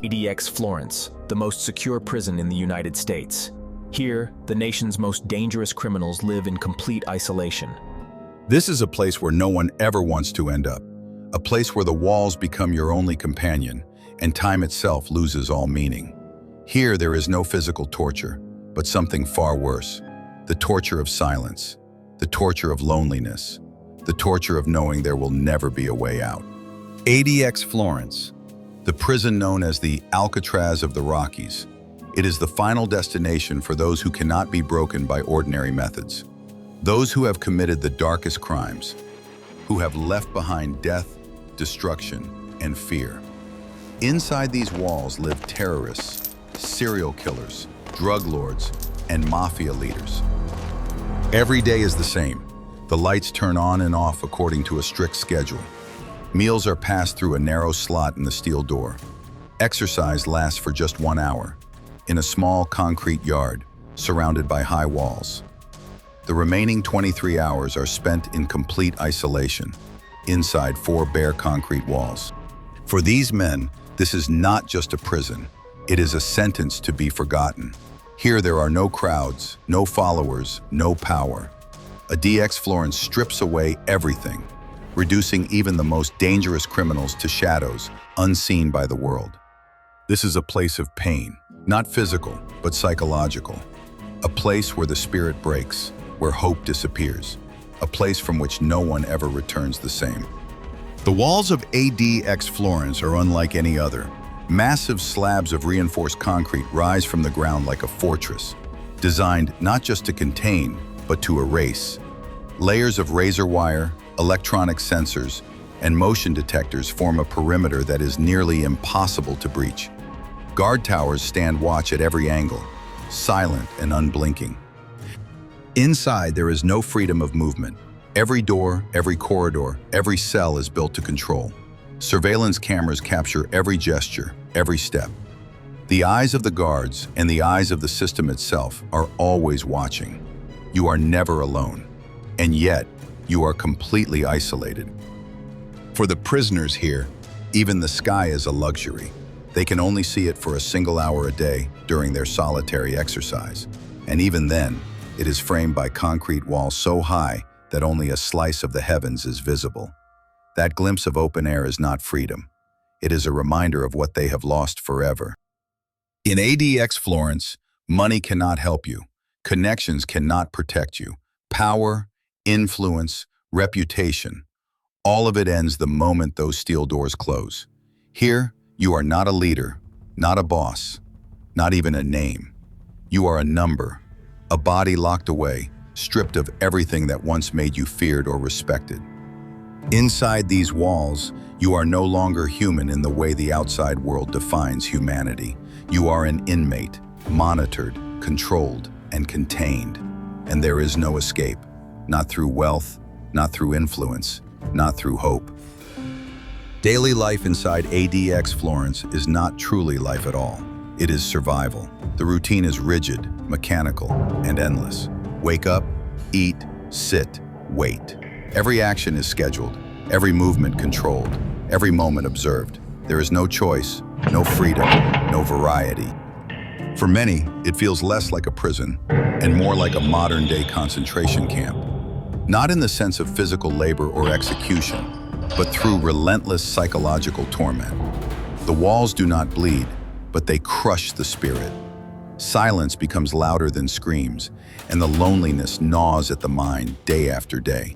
ADX Florence, the most secure prison in the United States. Here, the nation's most dangerous criminals live in complete isolation. This is a place where no one ever wants to end up. A place where the walls become your only companion, and time itself loses all meaning. Here, there is no physical torture, but something far worse. The torture of silence, the torture of loneliness, the torture of knowing there will never be a way out. ADX Florence, the prison known as the Alcatraz of the Rockies. It is the final destination for those who cannot be broken by ordinary methods. Those who have committed the darkest crimes, who have left behind death, destruction, and fear. Inside these walls live terrorists, serial killers, drug lords, and mafia leaders. Every day is the same. The lights turn on and off according to a strict schedule. Meals are passed through a narrow slot in the steel door. Exercise lasts for just 1 hour, in a small concrete yard, surrounded by high walls. The remaining 23 hours are spent in complete isolation, inside 4 bare concrete walls. For these men, this is not just a prison. It is a sentence to be forgotten. Here there are no crowds, no followers, no power. ADX Florence strips away everything, reducing even the most dangerous criminals to shadows, unseen by the world. This is a place of pain, not physical, but psychological. A place where the spirit breaks, where hope disappears. A place from which no one ever returns the same. The walls of ADX Florence are unlike any other. Massive slabs of reinforced concrete rise from the ground like a fortress, designed not just to contain, but to erase. Layers of razor wire, electronic sensors, and motion detectors form a perimeter that is nearly impossible to breach. Guard towers stand watch at every angle, silent and unblinking. Inside, there is no freedom of movement. Every door, every corridor, every cell is built to control. Surveillance cameras capture every gesture, every step. The eyes of the guards and the eyes of the system itself are always watching. You are never alone, and yet you are completely isolated. For the prisoners here, even the sky is a luxury. They can only see it for a single hour a day during their solitary exercise. And even then, it is framed by concrete walls so high that only a slice of the heavens is visible. That glimpse of open air is not freedom. It is a reminder of what they have lost forever. In ADX Florence, money cannot help you. Connections cannot protect you. Power, influence, reputation, all of it ends the moment those steel doors close. Here, you are not a leader, not a boss, not even a name. You are a number, a body locked away, stripped of everything that once made you feared or respected. Inside these walls, you are no longer human in the way the outside world defines humanity. You are an inmate, monitored, controlled, and contained. And there is no escape, not through wealth, not through influence, not through hope. Daily life inside ADX Florence is not truly life at all. It is survival. The routine is rigid, mechanical, and endless. Wake up, eat, sit, wait. Every action is scheduled, every movement controlled, every moment observed. There is no choice, no freedom, no variety. For many, it feels less like a prison and more like a modern-day concentration camp. Not in the sense of physical labor or execution, but through relentless psychological torment. The walls do not bleed, but they crush the spirit. Silence becomes louder than screams, and the loneliness gnaws at the mind day after day.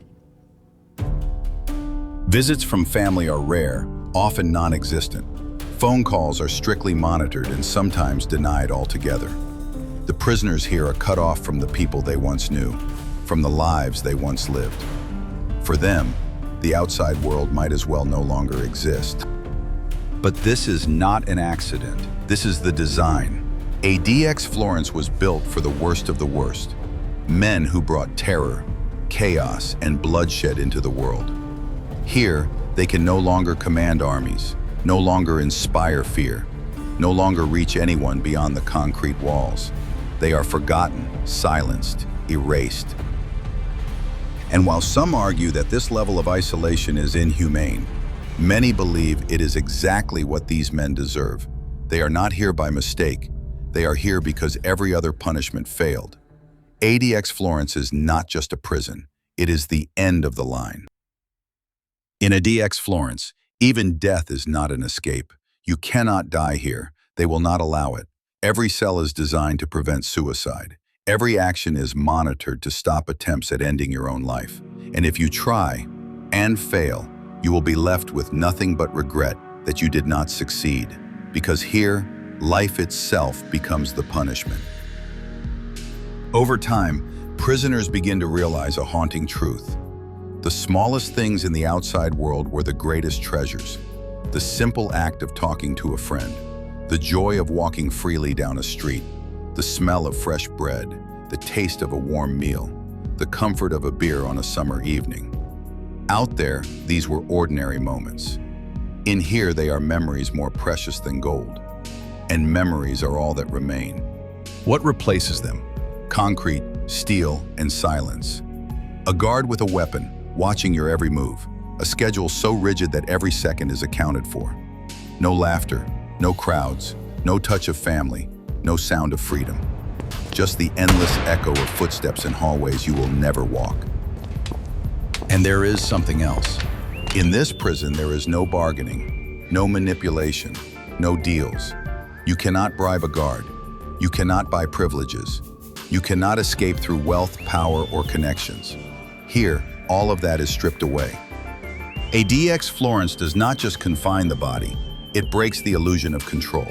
Visits from family are rare, often non-existent. Phone calls are strictly monitored and sometimes denied altogether. The prisoners here are cut off from the people they once knew, from the lives they once lived. For them, the outside world might as well no longer exist. But this is not an accident. This is the design. ADX Florence was built for the worst of the worst. Men who brought terror, chaos, and bloodshed into the world. Here, they can no longer command armies, no longer inspire fear, no longer reach anyone beyond the concrete walls. They are forgotten, silenced, erased. And while some argue that this level of isolation is inhumane, many believe it is exactly what these men deserve. They are not here by mistake. They are here because every other punishment failed. ADX Florence is not just a prison. It is the end of the line. In ADX Florence, even death is not an escape. You cannot die here. They will not allow it. Every cell is designed to prevent suicide. Every action is monitored to stop attempts at ending your own life. And if you try and fail, you will be left with nothing but regret that you did not succeed. Because here, life itself becomes the punishment. Over time, prisoners begin to realize a haunting truth. The smallest things in the outside world were the greatest treasures. The simple act of talking to a friend, the joy of walking freely down a street, the smell of fresh bread, the taste of a warm meal, the comfort of a beer on a summer evening. Out there, these were ordinary moments. In here, they are memories more precious than gold. And memories are all that remain. What replaces them? Concrete, steel, and silence. A guard with a weapon, watching your every move. A schedule so rigid that every second is accounted for. No laughter, no crowds, no touch of family, no sound of freedom. Just the endless echo of footsteps in hallways you will never walk. And there is something else. In this prison, there is no bargaining, no manipulation, no deals. You cannot bribe a guard. You cannot buy privileges. You cannot escape through wealth, power, or connections. Here, all of that is stripped away. ADX Florence does not just confine the body, it breaks the illusion of control.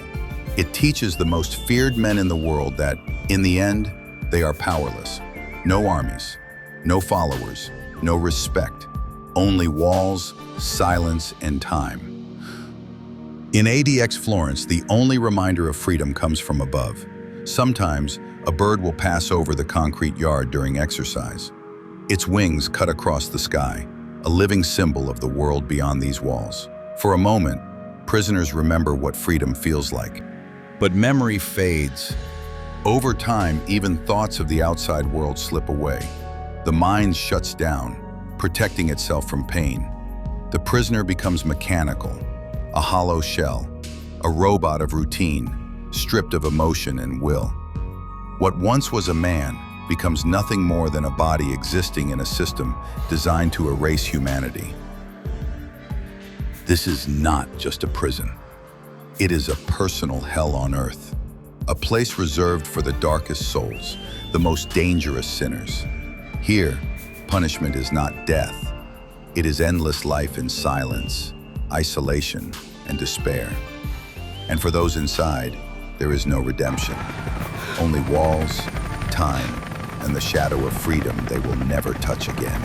It teaches the most feared men in the world that, in the end, they are powerless. No armies, no followers, no respect, only walls, silence, and time. In ADX Florence, the only reminder of freedom comes from above. Sometimes, a bird will pass over the concrete yard during exercise. Its wings cut across the sky, a living symbol of the world beyond these walls. For a moment, prisoners remember what freedom feels like. But memory fades. Over time, even thoughts of the outside world slip away. The mind shuts down, protecting itself from pain. The prisoner becomes mechanical, a hollow shell, a robot of routine, stripped of emotion and will. What once was a man becomes nothing more than a body existing in a system designed to erase humanity. This is not just a prison. It is a personal hell on earth, a place reserved for the darkest souls, the most dangerous sinners. Here, punishment is not death. It is endless life in silence, isolation, and despair. And for those inside, there is no redemption. Only walls, time, and the shadow of freedom they will never touch again.